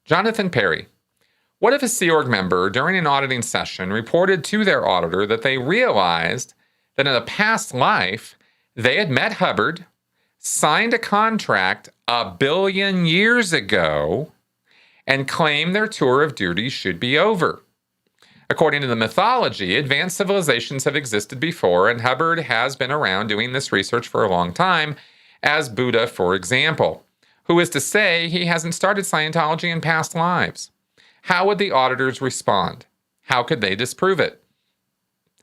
Jonathan Perry. What if a Sea Org member during an auditing session reported to their auditor that they realized that in a past life they had met Hubbard, signed a contract 1 billion years ago, and claimed their tour of duty should be over? According to the mythology, advanced civilizations have existed before, and Hubbard has been around doing this research for a long time, as Buddha, for example. Who is to say he hasn't started Scientology in past lives? How would the auditors respond? How could they disprove it?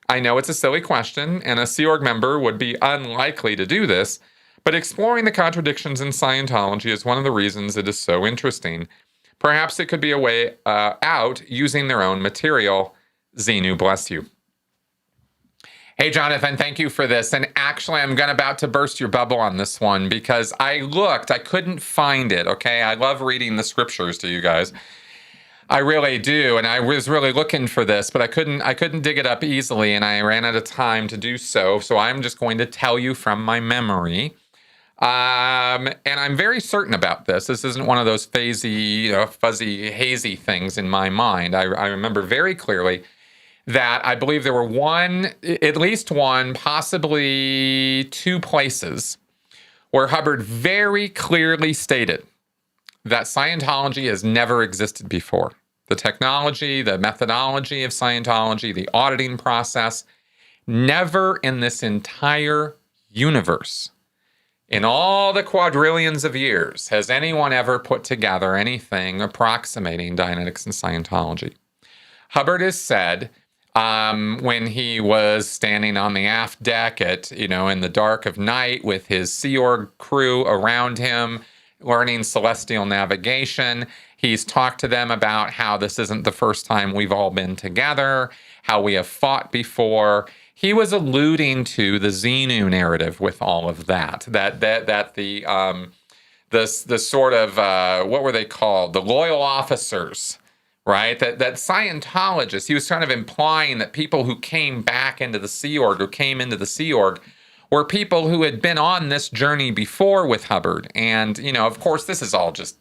I know it's a silly question, and a Sea Org member would be unlikely to do this, but exploring the contradictions in Scientology is one of the reasons it is so interesting. Perhaps it could be a way out using their own material. Xenu, bless you. Hey, Jonathan, thank you for this. And actually, I'm about to burst your bubble on this one because I looked, I couldn't find it, okay? I love reading the scriptures to you guys. I really do, and I was really looking for this, but I couldn't dig it up easily, and I ran out of time to do so. So I'm just going to tell you from my memory. And I'm very certain about this. This isn't one of those fuzzy, hazy things in my mind. I remember very clearly that I believe there were at least one, possibly 2 places where Hubbard very clearly stated that Scientology has never existed before. The technology, the methodology of Scientology, the auditing process, never in this entire universe, in all the quadrillions of years, has anyone ever put together anything approximating Dianetics and Scientology. Hubbard has said, when he was standing on the aft deck in the dark of night with his Sea Org crew around him, learning celestial navigation, he's talked to them about how this isn't the first time we've all been together, how we have fought before. He was alluding to the Xenu narrative with all of that the sort of what were they called? The loyal officers, right? That Scientologists. He was kind of implying that people who came back into the Sea Org or came into the Sea Org were people who had been on this journey before with Hubbard. And of course, this is all just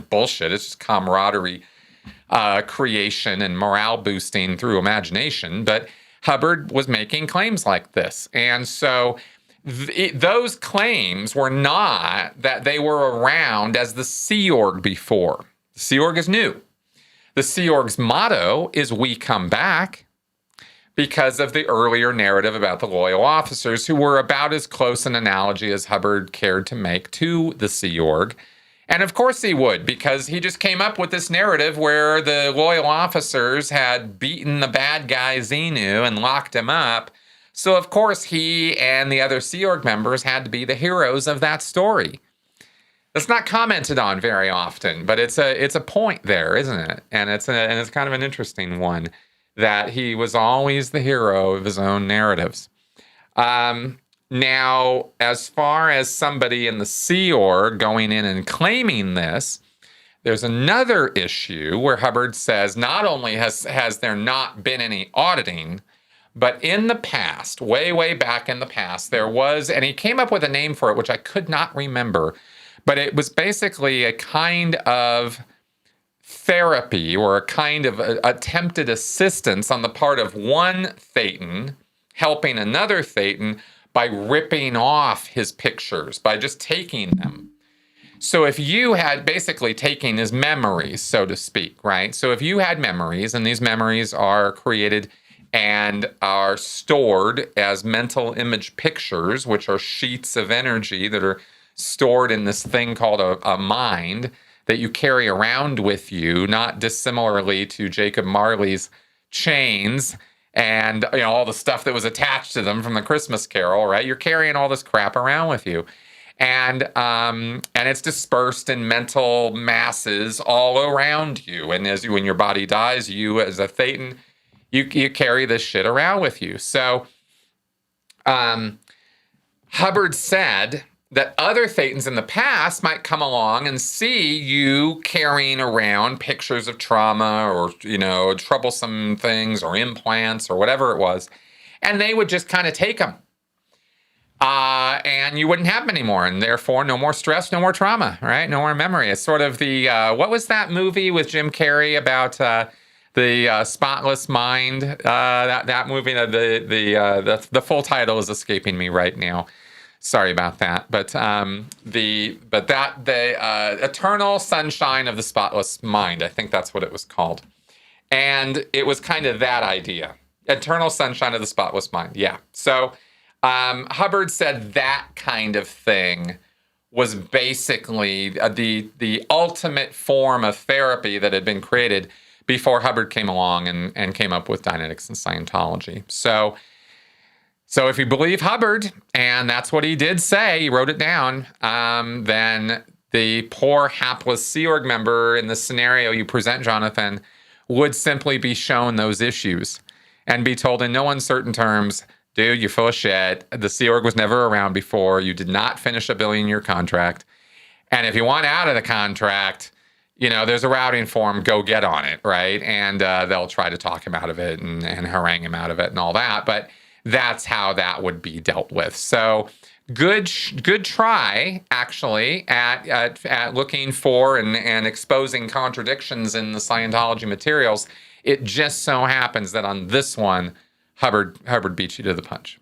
bullshit. It's just camaraderie creation and morale boosting through imagination. But Hubbard was making claims like this. And so those claims were not that they were around as the Sea Org before. The Sea Org is new. The Sea Org's motto is "We come back," because of the earlier narrative about the loyal officers who were about as close an analogy as Hubbard cared to make to the Sea Org. And of course he would, because he just came up with this narrative where the loyal officers had beaten the bad guy Xenu and locked him up. So of course he and the other Sea Org members had to be the heroes of that story. That's not commented on very often, but it's a point there, isn't it? And it's kind of an interesting one, that he was always the hero of his own narratives. Now, as far as somebody in the Sea Org going in and claiming this, there's another issue where Hubbard says not only has there not been any auditing, but in the past, way back in the past, there was, and he came up with a name for it, which I could not remember, but it was basically a kind of therapy or a kind of attempted assistance on the part of one Thetan helping another Thetan by ripping off his pictures, by just taking them. So if you had basically taken his memories, so to speak, right? So if you had memories, and these memories are created and are stored as mental image pictures, which are sheets of energy that are stored in this thing called a mind that you carry around with you, not dissimilarly to Jacob Marley's chains and all the stuff that was attached to them from the Christmas Carol, right? You're carrying all this crap around with you. And it's dispersed in mental masses all around you. And when your body dies, you as a Thetan, you carry this shit around with you. So Hubbard said that other Thetans in the past might come along and see you carrying around pictures of trauma or, troublesome things or implants or whatever it was, and they would just kind of take them. and you wouldn't have them anymore, and therefore no more stress, no more trauma, right? No more memory. It's sort of the what was that movie with Jim Carrey about the spotless mind? That movie. The full title is escaping me right now. Sorry about that, but the Eternal Sunshine of the Spotless Mind. I think that's what it was called, and it was kind of that idea. Eternal Sunshine of the Spotless Mind. Yeah. So Hubbard said that kind of thing was basically the ultimate form of therapy that had been created before Hubbard came along and came up with Dianetics and Scientology. So if you believe Hubbard, and that's what he did say, he wrote it down, then the poor hapless Sea Org member in the scenario you present, Jonathan, would simply be shown those issues and be told in no uncertain terms, dude, you're full of shit. The Sea Org was never around before. You did not finish a billion-year contract. And if you want out of the contract, there's a routing form, go get on it, right? And they'll try to talk him out of it and harangue him out of it and all that. But that's how that would be dealt with. So good try, actually, at looking for and exposing contradictions in the Scientology materials. It just so happens that on this one, Hubbard beat you to the punch.